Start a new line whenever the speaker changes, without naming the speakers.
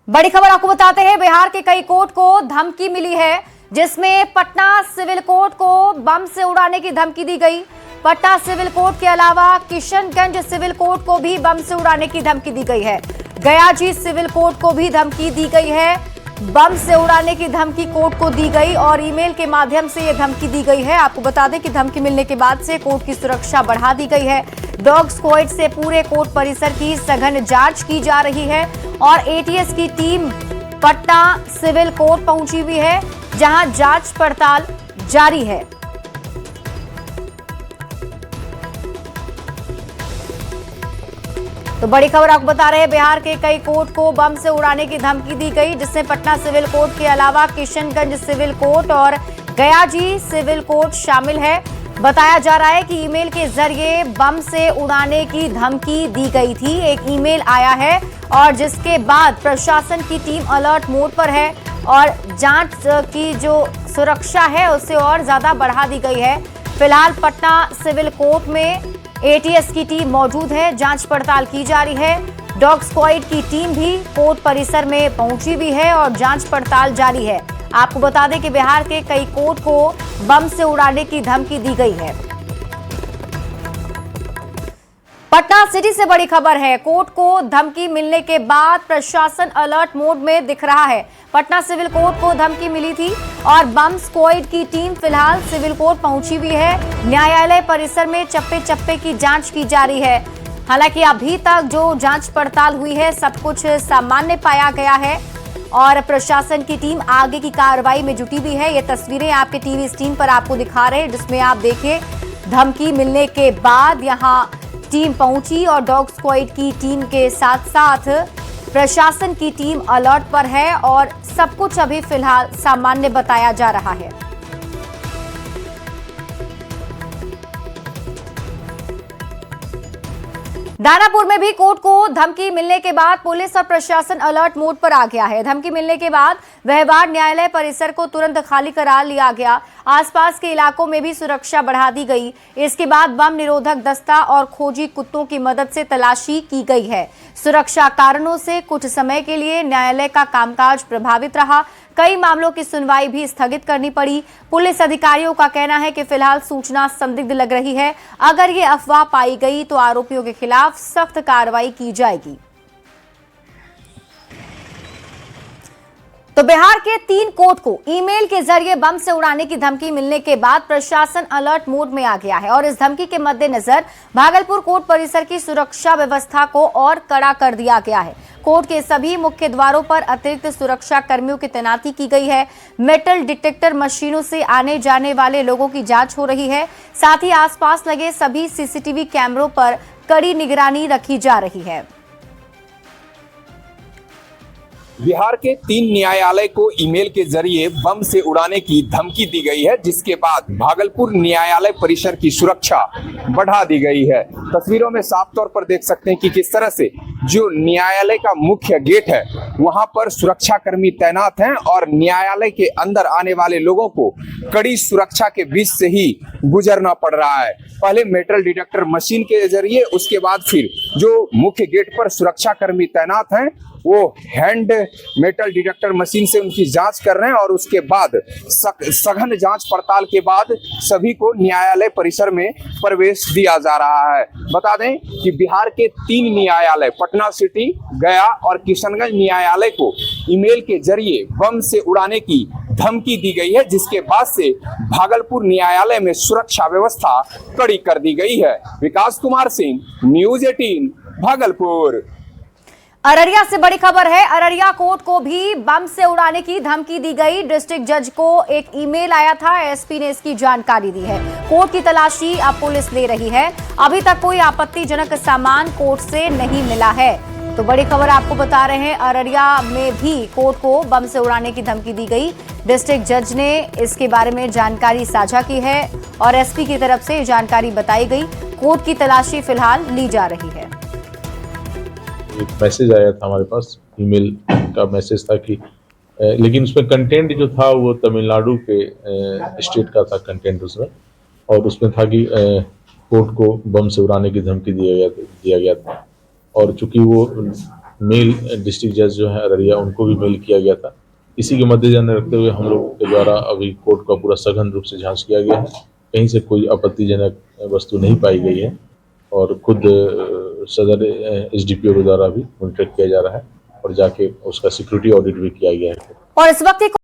बड़ी खबर आपको बताते हैं, बिहार के कई कोर्ट को धमकी मिली है, जिसमें पटना सिविल कोर्ट को बम से उड़ाने की धमकी दी गई। पटना सिविल कोर्ट के अलावा किशनगंज सिविल कोर्ट को भी बम से उड़ाने की धमकी दी गई है। गया जी सिविल कोर्ट को भी धमकी दी गई है, बम से उड़ाने की धमकी कोर्ट को दी गई और ईमेल के माध्यम से यह धमकी दी गई है। आपको बता दें कि धमकी मिलने के बाद से कोर्ट की सुरक्षा बढ़ा दी गई है। डॉग स्क्वाड से पूरे कोर्ट परिसर की सघन जांच की जा रही है और एटीएस की टीम पटना सिविल कोर्ट पहुंची हुई है, जहां जांच पड़ताल जारी है। तो बड़ी खबर आपको बता रहे हैं, बिहार के कई कोर्ट को बम से उड़ाने की धमकी दी गई, जिसमें पटना सिविल कोर्ट के अलावा किशनगंज सिविल कोर्ट और गया जी सिविल कोर्ट शामिल है। बताया जा रहा है कि ईमेल के जरिए बम से उड़ाने की धमकी दी गई थी। एक ईमेल आया है और जिसके बाद प्रशासन की टीम अलर्ट मोड पर है और जांच की जो सुरक्षा है उसे और ज्यादा बढ़ा दी गई है। फिलहाल पटना सिविल कोर्ट में एटीएस की टीम मौजूद है, जांच पड़ताल की जा रही है। डॉग स्क्वाड की टीम भी कोर्ट परिसर में पहुंची हुई है और जांच पड़ताल जारी है। आपको बता दें कि बिहार के कई कोर्ट को बम से उड़ाने की धमकी दी गई है। पटना सिटी से बड़ी खबर है, कोर्ट को धमकी मिलने के बाद प्रशासन अलर्ट मोड में दिख रहा है। पटना सिविल कोर्ट को धमकी मिली थी और बम स्क्वाड की टीम फिलहाल सिविल कोर्ट पहुंची हुई है। न्यायालय परिसर में चप्पे चप्पे की जांच की जा रही है। हालांकि अभी तक जो जांच पड़ताल हुई है सब कुछ सामान्य पाया गया है और प्रशासन की टीम आगे की कार्रवाई में जुटी हुई है। ये तस्वीरें आपके टीवी स्क्रीन पर आपको दिखा रहे हैं, जिसमें आप देखिए धमकी मिलने के बाद यहाँ टीम पहुंची और डॉग स्क्वाड की टीम के साथ साथ प्रशासन की टीम अलर्ट पर है और सब कुछ अभी फिलहाल सामान्य बताया जा रहा है। दानापुर में भी कोर्ट को धमकी मिलने के बाद पुलिस और प्रशासन अलर्ट मोड पर आ गया है। धमकी मिलने के बाद व्यवहार न्यायालय परिसर को तुरंत खाली करा लिया गया। आसपास के इलाकों में भी सुरक्षा बढ़ा दी गई। इसके बाद बम निरोधक दस्ता और खोजी कुत्तों की मदद से तलाशी की गई है। सुरक्षा कारणों से कुछ समय के लिए न्यायालय का कामकाज प्रभावित रहा। कई मामलों की सुनवाई भी स्थगित करनी पड़ी। पुलिस अधिकारियों का कहना है कि फिलहाल सूचना संदिग्ध लग रही है। अगर ये अफवाह पाई गई तो आरोपियों के खिलाफ सख्त कार्रवाई की जाएगी। तो बिहार के 3 कोर्ट को ईमेल के जरिए बम से उड़ाने की धमकी मिलने के बाद प्रशासन अलर्ट मोड में आ गया है और इस धमकी के मद्देनजर भागलपुर कोर्ट परिसर की सुरक्षा व्यवस्था को और कड़ा कर दिया गया है। कोर्ट के सभी मुख्य द्वारों पर अतिरिक्त सुरक्षा कर्मियों की तैनाती की गई है। मेटल डिटेक्टर मशीनों से आने जाने वाले लोगों की जांच हो रही है। साथ ही आसपास लगे सभी सीसीटीवी कैमरों पर कड़ी निगरानी रखी जा रही है।
बिहार के 3 न्यायालय को ईमेल के जरिए बम से उड़ाने की धमकी दी गई है, जिसके बाद भागलपुर न्यायालय परिसर की सुरक्षा बढ़ा दी गई है। तस्वीरों में साफ तौर पर देख सकते हैं कि किस तरह से जो न्यायालय का मुख्य गेट है वहां पर सुरक्षा कर्मी तैनात हैं और न्यायालय के अंदर आने वाले लोगों को कड़ी सुरक्षा के बीच से ही गुजरना पड़ रहा है। पहले मेटल डिटेक्टर मशीन के जरिए, उसके बाद फिर जो मुख्य गेट पर सुरक्षा कर्मी तैनात हैं वो हैंड मेटल डिटेक्टर मशीन से उनकी जांच कर रहे हैं और उसके बाद सघन जांच पड़ताल के बाद सभी को न्यायालय परिसर में प्रवेश दिया जा रहा है। बता दें कि बिहार के 3 न्यायालय पटना सिटी, गया और किशनगंज न्यायालय को ईमेल के जरिए बम से उड़ाने की धमकी दी गई है, जिसके बाद से भागलपुर न्यायालय में सुरक्षा व्यवस्था कड़ी कर दी गई है। विकास कुमार सिंह, न्यूज़ 18 भागलपुर।
अररिया से बड़ी खबर है, अररिया कोर्ट को भी बम से उड़ाने की धमकी दी गई। डिस्ट्रिक्ट जज को एक ईमेल आया था, एसपी ने इसकी जानकारी दी है। कोर्ट की तलाशी अब पुलिस ले रही है। अभी तक कोई आपत्तिजनक सामान कोर्ट से नहीं मिला है। तो बड़ी खबर आपको बता रहे हैं, अररिया में भी कोर्ट को बम से उड़ाने की धमकी दी गई। डिस्ट्रिक्ट जज ने इसके बारे में जानकारी साझा की है और एसपी की तरफ से जानकारी बताई गई। कोर्ट की तलाशी फिलहाल ली जा रही है।
एक मैसेज आया था हमारे पास, ईमेल का मैसेज था कि लेकिन उसमें कंटेंट जो था वो तमिलनाडु के स्टेट का था कंटेंट उसमें, और उसमें था कि कोर्ट को बम से उड़ाने की धमकी दिया गया था। और चूंकि वो मेल डिस्ट्रिक्ट जज जो है अररिया उनको भी मेल किया गया था। इसी के मद्देनजर रखते हुए हम लोग के द्वारा अभी कोर्ट का पूरा सघन रूप से जांच किया गया है, कहीं से कोई आपत्तिजनक वस्तु नहीं पाई गई है और खुद सदर एसडीपीओ के द्वारा भी मॉनिटर किया जा रहा है और जाके उसका सिक्योरिटी ऑडिट भी किया गया है।
और इस वक्त